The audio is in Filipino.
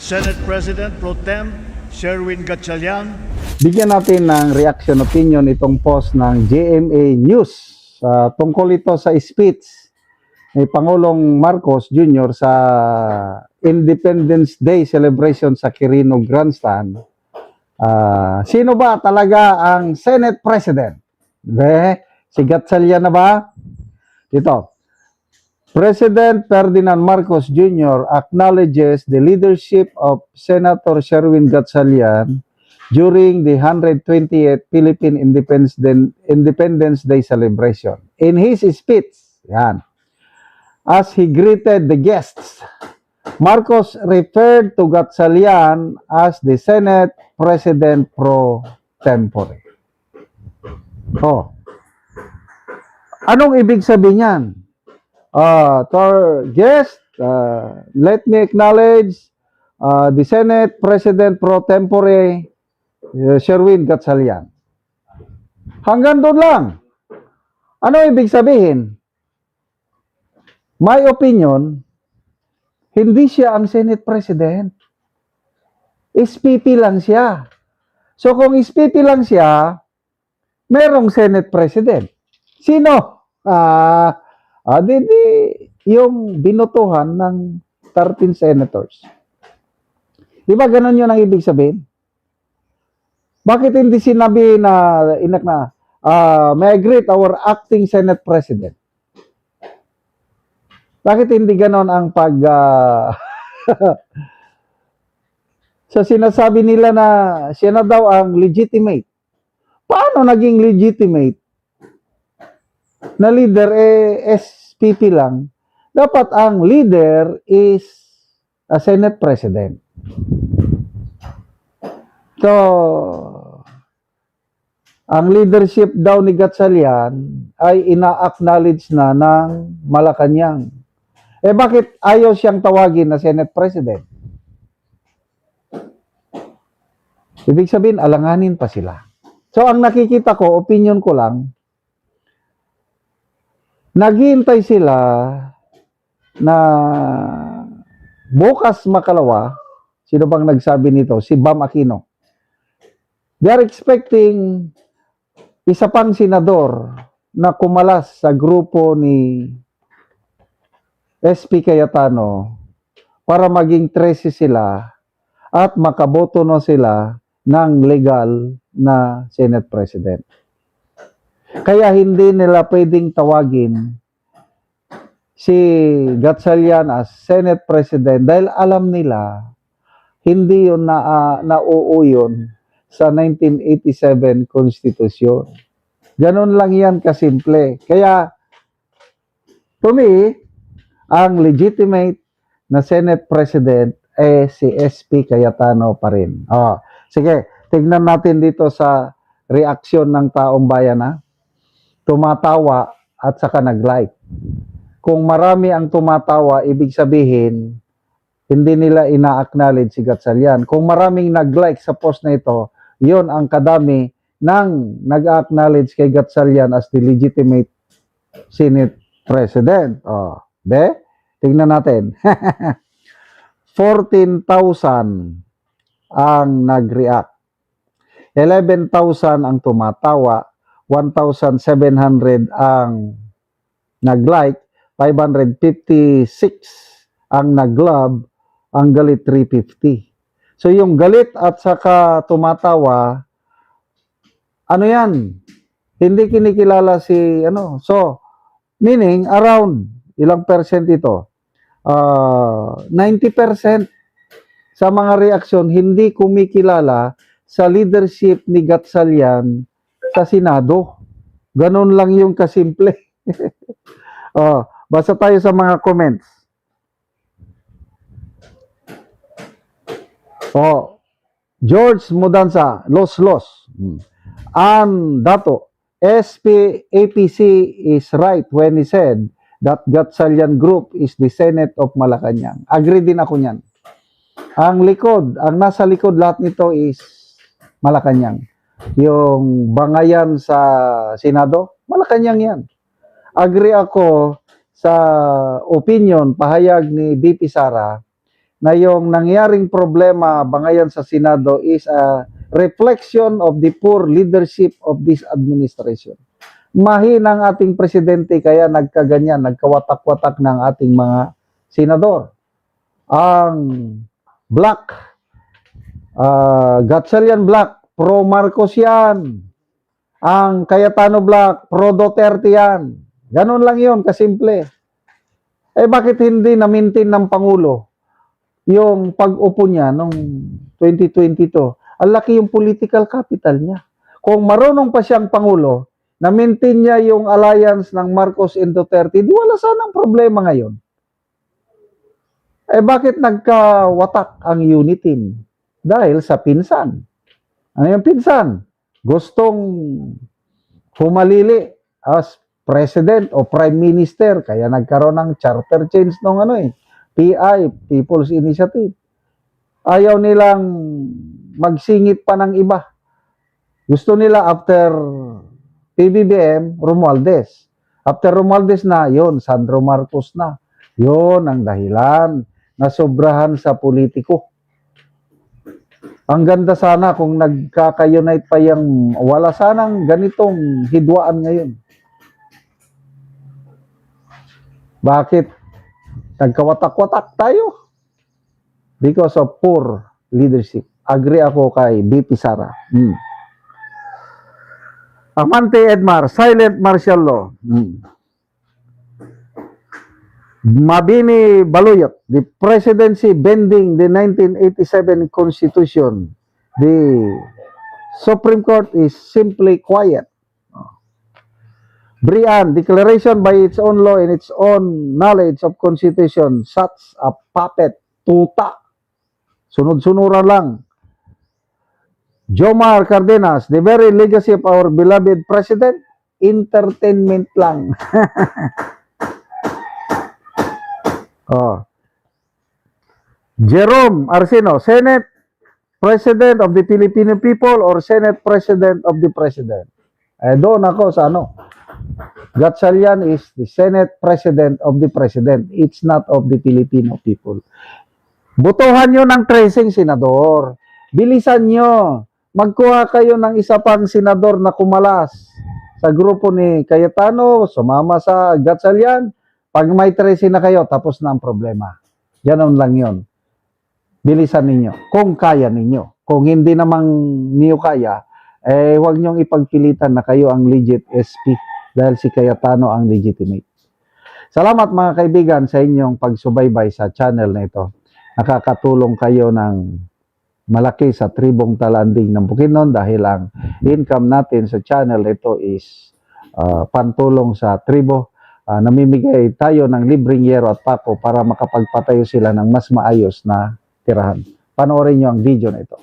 Senate President Pro Tem Sherwin Gatchalian. Bigyan natin ng reaction opinion itong post ng GMA News. Tungkol ito sa speech ni Pangulong Marcos Jr. sa Independence Day celebration sa Quirino Grandstand. Sino ba talaga ang Senate President? Si Gatchalian na ba? Dito. President Ferdinand Marcos Jr. acknowledges the leadership of Senator Sherwin Gatchalian during the 128th Philippine Independence Day celebration. In his speech, as he greeted the guests, Marcos referred to Gatchalian as the Senate President pro tempore. Anong ibig sabihin yan? To our guest, let me acknowledge the Senate President pro tempore, Sherwin Gatchalian. Hanggang doon lang. Ano ibig sabihin? My opinion, hindi siya ang Senate President. SPP lang siya. So kung SPP lang siya, merong Senate President. Sino? Yung binutuhan ng 13 senators. Di ba ganun yun ang ibig sabihin? Bakit hindi sinabi may I greet our acting Senate President? Bakit hindi ganon ang so sinasabi nila na siya na daw ang legitimate. Paano naging legitimate na leader SPP lang? Dapat ang leader is a Senate President. So, ang leadership daw ni Gatchalian ay ina-acknowledge na ng Malacanang. Bakit ayaw siyang tawagin na Senate President? Ibig sabihin, alanganin pa sila. So, ang nakikita ko, opinion ko lang, naghihintay sila na bukas makalawa, sino bang nagsabi nito? Si Bam Aquino. They are expecting isa pang senador na kumalas sa grupo ni SP Cayetano para maging 13 sila at makaboto na sila ng legal na Senate President. Kaya hindi nila pwedeng tawagin si Gatchalian as Senate President dahil alam nila hindi yun nauuyon sa 1987 Constitution. Ganon lang yan kasimple. Kaya, to me, ang legitimate na Senate President si SP Cayetano pa rin. Sige, tignan natin dito sa reaksyon ng taong bayan tumatawa at saka nag-like. Kung marami ang tumatawa, ibig sabihin, hindi nila ina-acknowledge si Gatchalian. Kung maraming nag-like sa post na ito, yon ang kadami ng nag-acknowledge kay Gatchalian as the legitimate Senate President. Tingnan natin. 14,000 ang nag-react. 11,000 ang tumatawa. 1,700 ang nag-like. 556 ang nag-love. Ang galit 350. So yung galit at saka tumatawa, ano yan? Hindi kinikilala si So, meaning around ilang percent ito? 90% sa mga reaksyon hindi kumikilala sa leadership ni Gatchalian sa Senado. Ganon lang yung kasimple. Basta tayo sa mga comments. George Mudanza, Los. Dato, APC is right when he said that Gatchalian Group is the Senate of Malacanang. Agree din ako niyan. Ang nasa likod lahat nito is Malacanang. Yung bangayan sa Senado, Malacanang yan. Agree ako sa opinion, pahayag ni BP Sara na yung nangyaring problema ba ngayon sa Senado is a reflection of the poor leadership of this administration. Mahina ang ating presidente kaya nagkaganyan, nagkawatak-watak ng ating mga senador. Ang Black, Gatchalian Black, pro-Marcos yan. Ang Cayetano Black, pro-Duterte yan. Ganun lang yun, kasimple. Eh bakit hindi na-maintain ng Pangulo yung pag-upo niya noong 2022? Ang laki yung political capital niya. Kung marunong pa siyang Pangulo, na-maintain niya yung alliance ng Marcos and Duterte, di wala sanang problema ngayon. Eh bakit nagkawatak ang unit team? Dahil sa pinsan. Ano yung pinsan? Gustong humalili as president o prime minister, kaya nagkaroon ng charter change nung PI, People's Initiative. Ayaw nilang magsingit pa ng iba. Gusto nila after PBBM, Romualdez. After Romualdez na, yon Sandro Marcos na. Yon ang dahilan na sobrahan sa politiko. Ang ganda sana kung nagkaka-unite pa yung wala sanang ganitong hidwaan ngayon. Bakit nagkawatak-watak tayo? Because of poor leadership. Agree ako kay BP Sara. Amante Edmar, silent martial law. Mabini Baluyot, the presidency bending the 1987 Constitution. The Supreme Court is simply quiet. Brian, declaration by its own law and its own knowledge of Constitution, such a puppet, tuta. Sunod-sunuran lang. Jomar Cardenas, the very legacy of our beloved president, entertainment lang. Jerome Arcino, Senate President of the Filipino people or Senate President of the President? Doon ako sa Gatchalian is the Senate President of the President. It's not of the Filipino people. Botohan nyo ng 13 senador. Bilisan nyo. Magkuha kayo ng isa pang senador na kumalas sa grupo ni Cayetano, sumama sa Gatchalian. Pag may 13 na kayo, tapos na ang problema. Ganon lang yon. Bilisan ninyo. Kung kaya ninyo. Kung hindi namang niyo kaya, huwag nyong ipagpilitan na kayo ang legit SP dahil si Cayetano ang legitimate. Salamat mga kaibigan sa inyong pagsubaybay sa channel na ito. Nakakatulong kayo ng malaki sa tribong talanding ng Bukidnon dahil ang income natin sa channel ito is pantulong sa tribo. Namimigay tayo ng libreng yero at pako para makapagpatayo sila ng mas maayos na tirahan. Panoorin nyo ang video na ito.